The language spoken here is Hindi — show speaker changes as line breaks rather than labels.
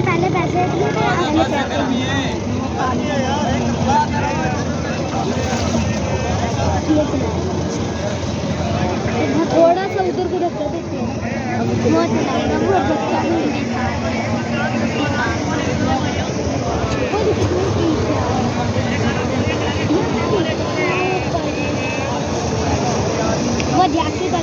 पहले पैसे थोड़ा सा उधर को रखते देते हैं बहुत चलाएगा वो बच्चा भी वो जाके